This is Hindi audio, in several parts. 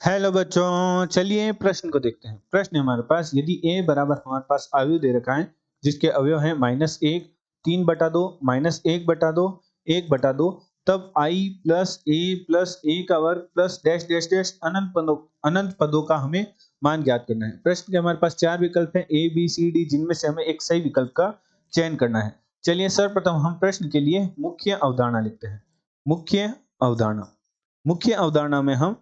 हेलो बच्चों, चलिए प्रश्न को देखते हैं। प्रश्न है हमारे पास, यदि a बराबर हमारे पास अवयव दे रखा है जिसके अवयव हैं -1, 3/2, -1/2, 1/2, तब i प्लस a का वर्ग प्लस डैश डैश डैश अनंत पदों का हमें मान ज्ञात करना है। प्रश्न के हमारे पास चार विकल्प हैं a b c d, जिनमें से हमें एक सही विकल्प का चयन करना है। चलिए सर्वप्रथम हम प्रश्न के लिए मुख्य अवधारणा लिखते हैं। मुख्य अवधारणा मुख्य अवधारणा में हम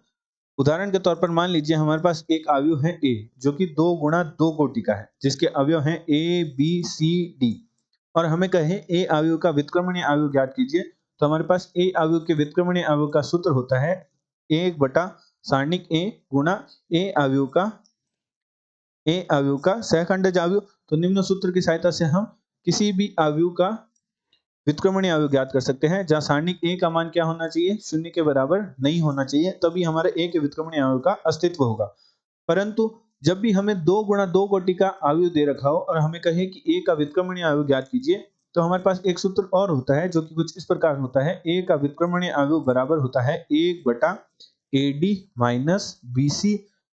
उदाहरण के तौर पर मान लीजिए हमारे पास एक अवयव है a, जो कि 2 गुणा 2 कोटि का है, जिसके अवयव हैं a b c d, और हमें कहे a अवयव का व्युत्क्रमणीय अवयव ज्ञात कीजिए। तो हमारे पास a अवयव के व्युत्क्रमणीय अवयव का सूत्र होता है 1 बटा सारणिक a गुणा a अवयव का सहखंडज अवयव। तो निम्न सूत्र की सहायता से हम किसी भी अवयव का व्युत्क्रमणीय अवयव ज्ञात कर सकते हैं, जहां सारणिक a का मान क्या होना चाहिए, शून्य के बराबर नहीं होना चाहिए, तभी हमारे a के व्युत्क्रमणीय अवयव का अस्तित्व होगा। परंतु जब भी हमें 2 गुणा 2 कोटि का अवयव दे रखा हो और हमें कहे कि a का व्युत्क्रमणीय अवयव ज्ञात कीजिए, तो हमारे पास एक सूत्र और होता है जो कि कुछ इस प्रकार होता है, a का व्युत्क्रमणीय अवयव बराबर होता है 1 बटा ad माइनस bc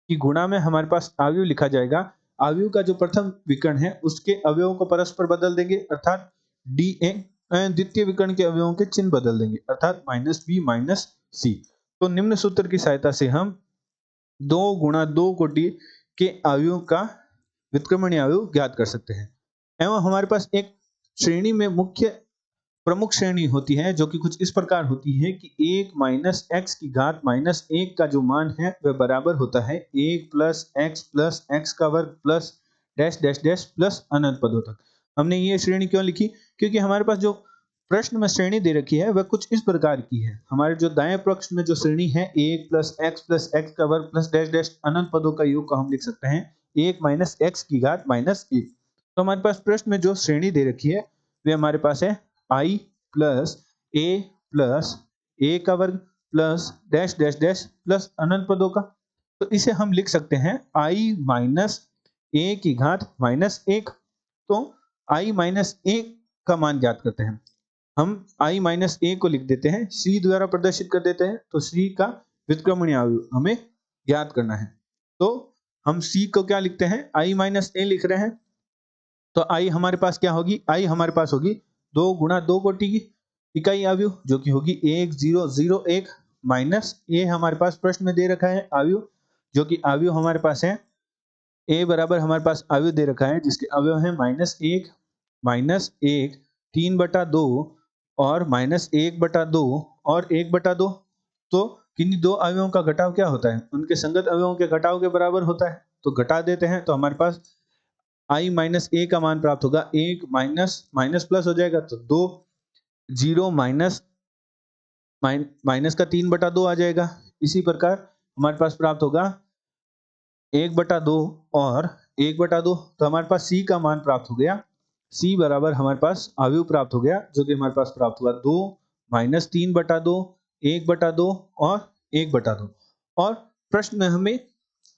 की गुणा में हमारे पास अवयव लिखा जाएगा। अवयव का जो प्रथम विकर्ण है उसके अवयवों को परस्पर बदल देंगे, अर्थात da द्वितीय विकर्ण के अवयवों के चिन्ह बदल देंगे, अर्थात -b माइनस c। तो निम्न सूत्र की सहायता से हम 2 गुणा 2 कोटि के अवयवों का व्युत्क्रमणीय अवयव ज्ञात कर सकते हैं। एवं हमारे पास एक श्रेणी में प्रमुख श्रेणी होती है, जो कि कुछ इस प्रकार होती है कि 1 माइनस x की घात माइनस 1 का जो मान है वह बराबर होता है 1 प्लस x का वर्ग plus dash dash dash plus अनंत पदों तक। हमने ये श्रेणी क्यों लिखी? क्योंकि हमारे पास जो प्रश्न में श्रेणी दे रखी है वह कुछ इस प्रकार की है। हमारे जो दाएं पक्ष में जो श्रेणी है 1 प्लस x का वर्ग प्लस डैश डैश अनंत पदों का योग को हम लिख सकते हैं 1 माइनस x की घात माइनस 1। तो हमारे पास प्रश्न में जो श्रेणी दे रखी है वे हमारे पास है i प्लस a का वर्ग plus dash dash dash plus अनंत पदों का। तो इसे हम लिख सकते हैं i माइनस a की घात माइनस 1। तो i माइनस 1 का मान ज्ञात करते हैं। हम i माइनस a को लिख देते हैं, c द्वारा प्रदर्शित कर देते हैं। तो c का व्युत्क्रमणीय अवयव हमें ज्ञात करना है। तो हम c को क्या लिखते हैं, i माइनस a लिख रहे हैं। तो i हमारे पास क्या होगी, i हमारे पास होगी 2 गुणा 2 कोटि की इकाई अवयव, जो कि होगी 1 0 0 1 माइनस a हमारे पास प्रश्न में दे रखा है अवयव, जो कि अवयव हमारे पास है a बराबर हमारे पास अवयव दे रखा है जिसके अवयव है माइनस 1 3/2 और -1/2 और 1/2। तो किन्हीं दो अवयवों का घटाव क्या होता है, उनके संगत अवयवों के घटाव के बराबर होता है। तो घटा देते हैं तो हमारे पास i माइनस a का मान प्राप्त होगा 1 माइनस माइनस प्लस हो जाएगा, तो 2 0 माइनस का 3/2 आ जाएगा। इसी प्रकार हमारे पास प्राप्त होगा 1/2 और 1/2। तो हमारे पास c का मान प्राप्त हो गया, c बराबर हमारे पास अवयव प्राप्त हो गया, जो कि हमारे पास प्राप्त हुआ 2 माइनस 3/2 1/2 और 1/2। और प्रश्न में हमें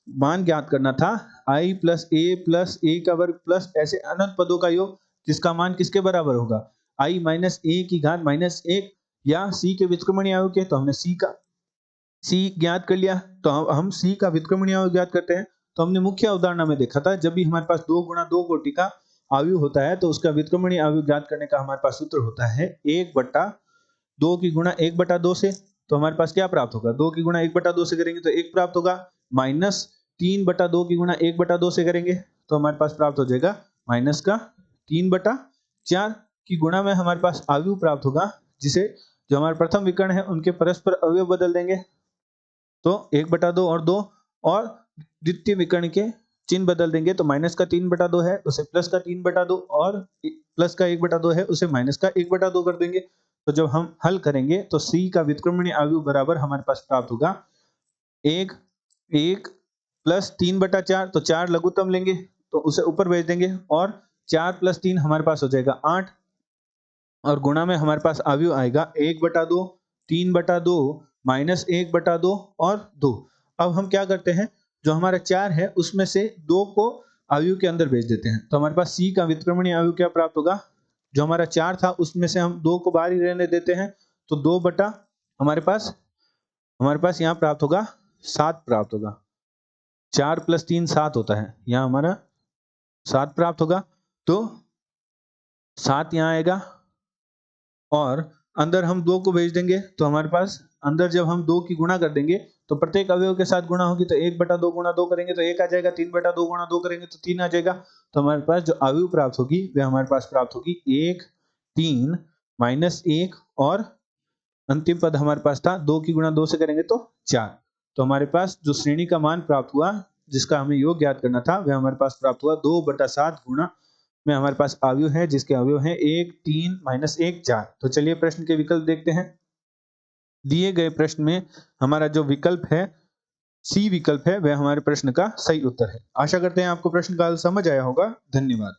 मान ज्ञात करना था i प्लस a का वर्ग प्लस ऐसे अनंत पदों का योग, जिसका मान किसके बराबर होगा, i माइनस a की घात माइनस 1 या c के व्युत्क्रमणीय अवयव के। तो हमने c ज्ञात कर लिया, तो हम c का व्युत्क्रमणीय अवयव ज्ञात करते हैं। तो हमने मुख्य अवधारणा में देखा था, जब भी हमारे पास 2 गुणा 2 कोटि का अवयव होता है तो उसका व्युत्क्रमणीय अवयव ज्ञात करने का हमारे पास सूत्र होता है 1/2 की गुणा 1/2 से। तो हमारे पास क्या प्राप्त होगा, 2 की गुणा 1/2 से करेंगे तो 1 प्राप्त होगा, माइनस 3/2 की गुणा 1/2 से करेंगे तो हमारे पास प्राप्त हो जाएगा माइनस का 3/4 की गुणा में हमारे पास अवयव प्राप्त होगा, जिसे जो हमारे प्रथम विकर्ण है उनके परस्पर अवयव बदल देंगे। तो 1/2 और 2 और द्वितीय विकर्ण के चिन्ह बदल देंगे। तो माइनस का 3/2 है उसे प्लस का 3/2 और प्लस का 1/2 है उसे माइनस का 1/2 कर देंगे। तो जब हम हल करेंगे तो c का व्युत्क्रमणीय अवयव बराबर हमारे पास प्राप्त होगा 1 1 प्लस 3/4। तो 4 लघुत्तम लेंगे तो उसे ऊपर भेज देंगे, और 4 प्लस 3 हमारे पास हो जाएगा 8, और गुणा में हमारे पास अवयव आएगा 1/2 3/2 माइनस 1/2 और 2। अब हम क्या करते हैं, जो हमारा 4 है उसमें से 2 को अवयव के अंदर भेज देते हैं। तो हमारे पास c का व्युत्क्रमणीय अवयव क्या प्राप्त होगा, जो हमारा 4 था उसमें से हम 2 को बाहर ही रहने देते हैं, तो 2 बटा हमारे पास यहाँ प्राप्त होगा 7 प्राप्त होगा। 4 + 3 7 होता है, यहाँ हमारा 7 प्राप्त होगा। तो 7 यहाँ आएगा और अंदर हम 2 को भेज देंगे तो हमारे पास अंदर जब हम 2 की गुणा कर देंगे तो प्रत्येक अवयव के साथ गुणा होगी तो 1/2 गुणा 2 करेंगे तो 1 आ जाएगा, 3/2 गुणा 2 करेंगे तो 3 आ जाएगा। तो हमारे पास जो अवयव प्राप्त होगी वह हमारे पास प्राप्त होगी 1, 3 - 1 और अंतिम पद हमारे पास था 2 की गुणा 2 से करेंगे तो 4। तो हमारे पास जो श्रेणी का मान प्राप्त हुआ जिसका हमें योग ज्ञात करना था वह हमारे पास प्राप्त हुआ 2/7 गुणा में हमारे पास अवयव है जिसके अवयव हैं 1, 3 - 1 4। तो चलिए प्रश्न के विकल्प देखते हैं। दिए गए प्रश्न में हमारा जो विकल्प है सी विकल्प है वह हमारे प्रश्न का सही उत्तर है। आशा करते हैं आपको प्रश्न का हल समझ आया होगा। धन्यवाद।